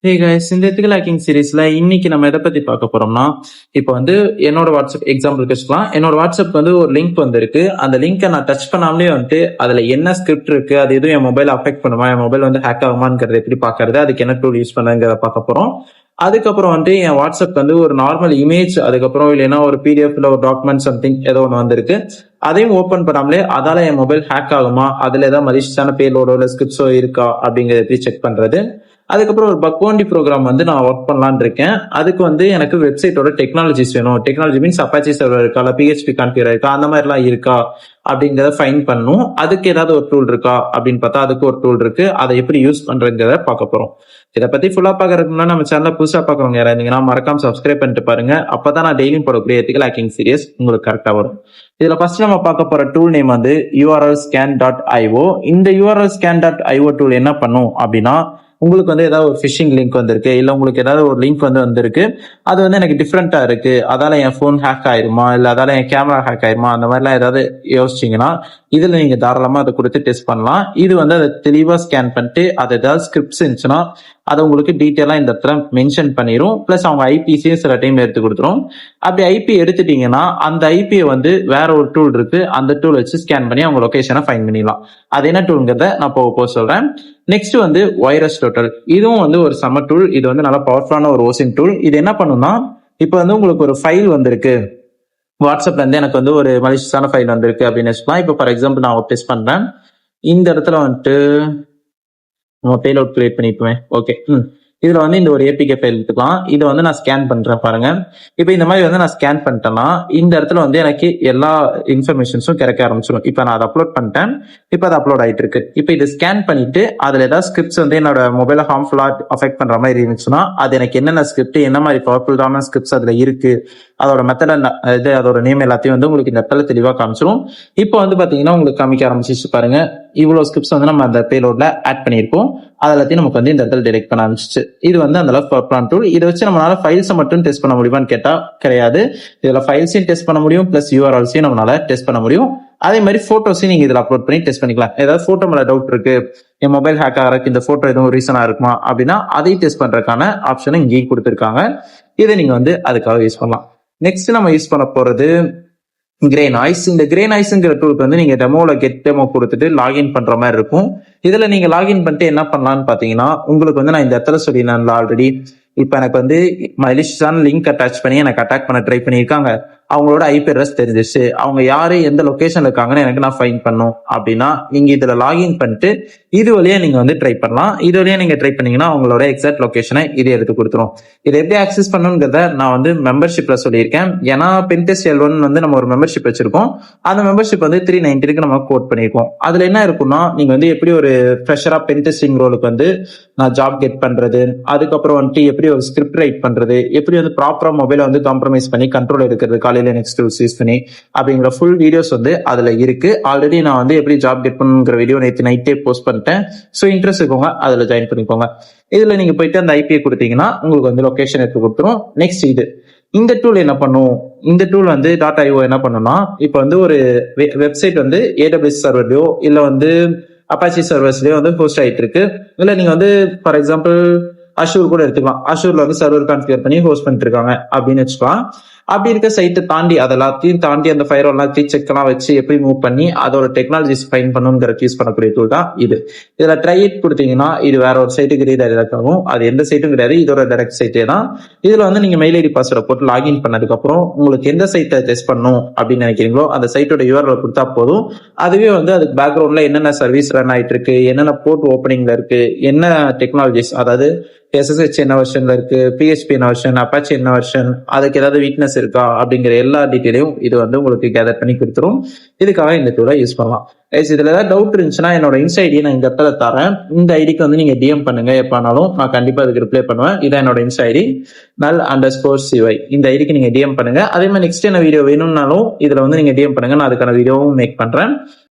Hey guys, இந்த ethical hacking சீரீஸ்ல இன்னைக்கு நம்ம எதை பத்தி பார்க்க போறோம்னா, இப்போ வந்து என்னோட வாட்ஸ்அப் எக்ஸாம்பிள் வச்சுக்கலாம். என்னோட வாட்ஸ்அப் வந்து ஒரு லிங்க் வந்திருக்கு. அந்த லிங்கை நான் டச் பண்ணாமலே வந்துட்டு அதுல என்ன ஸ்கிரிப்ட் இருக்கு, அது எதுவும் என் மொபைல் அஃபெக்ட் பண்ணுமா, என் மொபைல் வந்து ஹேக் ஆகுமாங்கிறத எப்படி பாக்குறது, அதுக்கு என்ன டூல் யூஸ் பண்ணுங்கிறத பார்க்க போறோம். அதுக்கப்புறம் வந்து என் வாட்ஸ்அப் வந்து ஒரு நார்மல் இமேஜ், அதுக்கப்புறம் இல்லைன்னா ஒரு பிடிஎஃப்ல ஒரு டாக்குமெண்ட் சம்திங் ஏதோ ஒன்று வந்திருக்கு. அதையும் ஓப்பன் பண்ணாமலே அதால என் மொபைல் ஹேக் ஆகுமா, அதுல ஏதாவது மலிஷியஸான பேலோடோ இல்லை ஸ்கிரிப்ட்ஸோ இருக்கா அப்படிங்கறத எப்படி செக் பண்றது. அதுக்கப்புறம் ஒரு பக் பவுண்டி ப்ரோக்ராம் வந்து நான் ஒர்க் பண்ணலான்னு இருக்கேன். அதுக்கு வந்து எனக்கு வெப்சைட்டோட டெக்னாலஜிஸ் வேணும். டெக்னாலஜி மீன்ஸ் அப்பாச்சி சர்வர் இருக்கா, இல்லை பிஹெச்பி கான்ஃபிகர் இருக்கா, அந்த மாதிரிலாம் இருக்கா அப்படிங்கிறத ஃபைன் பண்ணும். அதுக்கு ஏதாவது ஒரு டூல் இருக்கா அப்படின்னு பார்த்தா அதுக்கு ஒரு டூல் இருக்கு. அதை எப்படி யூஸ் பண்றதுங்கிறத பார்க்க போறோம். இதை பத்தி ஃபுல்லா பாக்குறதுக்கு நம்ம சேனல புதுசா பாக்குறவங்க யாராவது இருந்தீங்கன்னா மறக்காம சப்ஸ்கிரைப் பண்ணிட்டு பாருங்க. அப்பதான் நான் டெய்லியும் போடக்கூடிய எத்திக்கல் ஹேக்கிங் சீரியஸ் உங்களுக்கு கரெக்டா வரும். இதுல ஃபர்ஸ்ட் நம்ம பார்க்க போற டூல் நேம் வந்து urlscan.io. இந்த urlscan.io டூல் என்ன பண்ணும் அப்படின்னா, உங்களுக்கு வந்து ஏதாவது ஒரு ஃபிஷிங் லிங்க் வந்திருக்கு, இல்ல உங்களுக்கு ஏதாவது ஒரு லிங்க் வந்து வந்திருக்கு, அது வந்து எனக்கு டிஃப்ரெண்டா இருக்கு, அதால என் போன் ஹேக் ஆயிருமா, இல்ல அதால என் கேமரா ஹேக் ஆயிருமா, அந்த மாதிரிலாம் ஏதாவது யோசிச்சீங்கன்னா இதுல நீங்க தாராளமா அதை கொடுத்து டெஸ்ட் பண்ணலாம். இது வந்து அதை தெளிவா ஸ்கேன் பண்ணிட்டு அது ஏதாவது ஸ்கிரிப்ட்ஸ் இருந்துச்சுன்னா அதை உங்களுக்கு டீட்டெயிலா இந்த இடத்துல மென்ஷன் பண்ணிரும். பிளஸ் அவங்க ஐபிசியும் சில டைம் எடுத்து கொடுத்துரும். அப்படி ஐபி எடுத்துட்டீங்கன்னா அந்த ஐபியை வந்து வேற ஒரு டூல் இருக்கு, அந்த டூல் வச்சு ஸ்கேன் பண்ணி அவங்க லொகேஷனை ஃபைண்ட் பண்ணிடலாம். அது என்ன டூல்ங்கிறத நான் போக சொல்றேன். நெக்ஸ்ட் வந்து வைரஸ் டோட்டல். இதுவும் வந்து ஒரு சம்ம டூல். இது வந்து நல்லா பவர்ஃபுல்லான ஒரு ஓசிங் டூல். இது என்ன பண்ணும்னா, இப்போ வந்து உங்களுக்கு ஒரு ஃபைல் வந்திருக்கு வாட்ஸ்அப்ல இருந்து, எனக்கு வந்து ஒரு மலிஷியஸான ஃபைல் வந்திருக்கு அப்படின்னு வச்சுக்கலாம். இப்போ ஃபார் எக்ஸாம்பிள் நான் டெஸ்ட் பண்றேன். இந்த இடத்துல வந்துட்டு நம்ம பேலோட் கிரியேட் பண்ணிக்குவேன். ஓகே, இதுல வந்து இந்த ஒரு ஏபிகே ஃபைல் எடுத்துக்கலாம். இதை வந்து நான் ஸ்கேன் பண்றேன் பாருங்க. இப்போ இந்த மாதிரி வந்து நான் ஸ்கேன் பண்ணிட்டேன்னா இந்த இடத்துல வந்து எனக்கு எல்லா இன்ஃபர்மேஷன்ஸும் கிடைக்க ஆரம்பிச்சிடும். இப்போ நான் அதை அப்லோட் பண்ணிட்டேன். இப்போ அது அப்லோட் ஆயிட்டு இருக்கு. இப்போ இதை ஸ்கேன் பண்ணிட்டு அதுல ஏதாவது ஸ்கிரிப்ட்ஸ் வந்து என்னோட மொபைல ஹார்ம்ஃபுல்லா அஃபெக்ட் பண்ற மாதிரி இருந்துச்சுன்னா அது எனக்கு என்னென்ன ஸ்கிரிப்ட், என்ன மாதிரி பவர்ஃபுல்லான ஸ்கிரிப்ட்ஸ் அதுல இருக்கு, அதோட மெத்தட், இது அதோட நேம் எல்லாத்தையும் வந்து உங்களுக்கு இந்த இடத்துல தெளிவா காமிச்சிடும். இப்போ வந்து பாத்தீங்கன்னா உங்களுக்கு காமிக்க ஆரம்பிச்சிச்சு பாருங்க. இவ்வளவு ஸ்கிரிப்ட்ஸ் வந்து நம்ம அந்த பேலோட்ல ஆட் பண்ணியிருக்கோம். அது எல்லாத்தையும் நமக்கு வந்து இந்த இடத்துல டிடெக்ட் பண்ண ஆரம்பிச்சிச்சு. இது வந்து அந்த பவர்ஃபுல்லான டூல். இதை வச்சு நம்மளால ஃபைல்ஸை மட்டும் டெஸ்ட் பண்ண முடியுமான்னு கேட்டா கிடையாது. இதுல ஃபைல்ஸையும் டெஸ்ட் பண்ண முடியும், பிளஸ் யூஆர்எல்ஸையும் நம்மளால டெஸ்ட் பண்ண முடியும். அதே மாதிரி போட்டோஸையும் நீங்க இதுல அப்லோட் பண்ணி டெஸ்ட் பண்ணிக்கலாம். ஏதாவது போட்டோ மேல டவுட் இருக்கு, என் மொபைல் ஹேக் ஆகிறதுக்கு இந்த போட்டோ எதுவும் ரீசனா இருக்குமா அப்படின்னா அதையும் டெஸ்ட் பண்றதுக்கான ஆப்ஷனும் இங்கேயும் கொடுத்துருக்காங்க. இதை நீங்க வந்து அதுக்காக யூஸ் பண்ணலாம். நெக்ஸ்ட் நம்ம யூஸ் பண்ண போறது கிரே நாய்ஸ். இந்த கிரே நாய்ஸ்ங்கிற டூலுக்கு வந்து நீங்க டெமோல கெட் டெமோ கொடுத்துட்டு லாகின் பண்ற மாதிரி இருக்கும். இதுல நீங்க லாகின் பண்ணிட்டு என்ன பண்ணலாம்னு பாத்தீங்கன்னா, உங்களுக்கு வந்து நான் இந்த இடத்துல சொல்லியிருந்தேன்ல ஆல்ரெடி, இப்ப எனக்கு வந்து மலிஷியஸான லிங்க் அட்டாச் பண்ணி எனக்கு அட்டாக் பண்ண ட்ரை பண்ணியிருக்காங்க. அவங்களோட ஐபி அட்ரஸ் தெரிஞ்சிச்சு, அவங்க யாரு எந்த லொகேஷன்ல இருக்காங்கன்னு எனக்கு நான் ஃபைண்ட் பண்ணும் அப்படின்னா நீங்க இதுல லாகின் பண்ணிட்டு இது வழியா நீங்க வந்து ட்ரை பண்ணலாம். இது வழியா நீங்க ட்ரை பண்ணீங்கன்னா அவங்களோட எக்ஸாக்ட் லொகேஷனை இது எடுத்து கொடுத்துரும். இதை எப்படி ஆக்சஸ் பண்ணுங்கிறத நான் வந்து மெம்பர்ஷிப்ல சொல்லியிருக்கேன். ஏன்னா பென்டெஸ்ட் L1 வந்து நம்ம ஒரு மெம்பர்ஷிப் வச்சிருக்கோம். அந்த மெம்பர்ஷிப் வந்து 390 நம்ம கோட் பண்ணிருக்கோம். அதுல என்ன இருக்கும்னா, நீங்க வந்து எப்படி ஒரு ஃப்ரெஷரா பென்டெஸ்டிங் ரோலுக்கு வந்து நான் ஜாப் கெட் பண்றது, அதுக்கப்புறம் வந்துட்டு எப்படி ஒரு ஸ்கிரிப்ட் ரைட் பண்றது, எப்படி வந்து ப்ராப்பரா மொபைலை வந்து காம்ப்ரமைஸ் பண்ணி கண்ட்ரோல் எடுக்கிறது காலையில நெக்ஸ்ட் யூஸ் பண்ணி அப்படிங்கிற ஃபுல் வீடியோஸ் வந்து அதுல இருக்கு. ஆல்ரெடி நான் வந்து எப்படி ஜாப் கெட் பண்ணுங்கிற வீடியோ நேற்று நைட்டே போஸ்ட் பண்ணிட்டேன். ஸோ இன்ட்ரெஸ்ட் இருக்கவங்க அதுல ஜாயின் பண்ணிக்கோங்க. இதுல நீங்க போயிட்டு அந்த ஐபிஐ கொடுத்தீங்கன்னா உங்களுக்கு வந்து லொகேஷன் எடுத்து கொடுத்துரும். நெக்ஸ்ட் இந்த டூல் என்ன பண்ணும், இந்த டூல் வந்து .io என்ன பண்ணும்னா, இப்போ வந்து ஒரு வெப்சைட் வந்து AWS சர்வர்லயோ இல்ல வந்து அப்பாச்சி சர்வர்ஸ்லயோ வந்து ஹோஸ்ட் ஆயிட்டு இருக்கு. இல்ல நீங்க வந்து ஃபார் எக்ஸாம்பிள் அஷூர் கூட எடுத்துக்கலாம். அஷூர்ல வந்து சர்வர் கான்ஃபிகர் பண்ணி ஹோஸ்ட் பண்ணிட்டு இருக்காங்க அப்படின்னு வச்சுக்கலாம். அப்படி இருக்க சைட்டை தாண்டி அதெல்லாத்தையும் தாண்டி அந்த ஃபயர் எல்லாத்தையும் செக் எல்லாம் வச்சு எப்படி மூவ் பண்ணி அதோட டெக்னாலஜிஸ் ஃபைன் பண்ணுங்கிற யூஸ் பண்ணக்கூடிய டூல் தான் இது. இதுல ட்ரை இட் கொடுத்தீங்கன்னா இது வேற ஒரு சைட்டுக்கு ரீடைரக்ட் ஆகும். அது எந்த சைட்டும் கிடையாது, இதோட டைரக்ட் சைட்டே தான். இதுல வந்து நீங்க மெயில் ஐடி பாஸ்வேர்டை போட்டு லாகின் பண்ணதுக்கு அப்புறம் உங்களுக்கு எந்த சைட்டை டெஸ்ட் பண்ணும் அப்படின்னு நினைக்கிறீங்களோ அந்த சைட்டோட URL கொடுத்தா போதும். அதுவே வந்து அதுக்கு பேக்ரவுண்ட்ல என்னென்ன சர்வீஸ் ரன் ஆயிட்டு இருக்கு, என்னென்ன போர்ட் ஓப்பனிங்ல இருக்கு, என்ன டெக்னாலஜிஸ், அதாவது SSH என்ன வெர்ஷன்ல இருக்கு, PHP என்ன வெர்ஷன், அப்பாச்சி என்ன வெர்ஷன், அதுக்கு ஏதாவது வீக்னஸ் இருக்கா அப்படிங்கிற எல்லா டீட்டெயிலையும் இது வந்து உங்களுக்கு கேதர் பண்ணி கொடுத்துரும். இதுக்காக இந்த டூலை யூஸ் பண்ணலாம். இதுல ஏதாவது டவுட் இருந்துச்சுன்னா என்னோட இன்ஸ்டா ஐடியை நான் இந்த இடத்துல தரேன். இந்த ஐடிக்கு வந்து நீங்க DM பண்ணுங்க எப்பனாலும், நான் கண்டிப்பா அதுக்கு ரிப்ளை பண்ணுவேன். இதான் என்னோட இன்ஸ்டா ஐடி null_cy. இந்த ஐடிக்கு நீங்க DM பண்ணுங்க. அதே மாதிரி நெக்ஸ்ட் என்ன வீடியோ வேணும்னாலும் இதுல வந்து நீங்க DM பண்ணுங்க, நான் அதுக்கான வீடியோவும் மேக் பண்றேன்.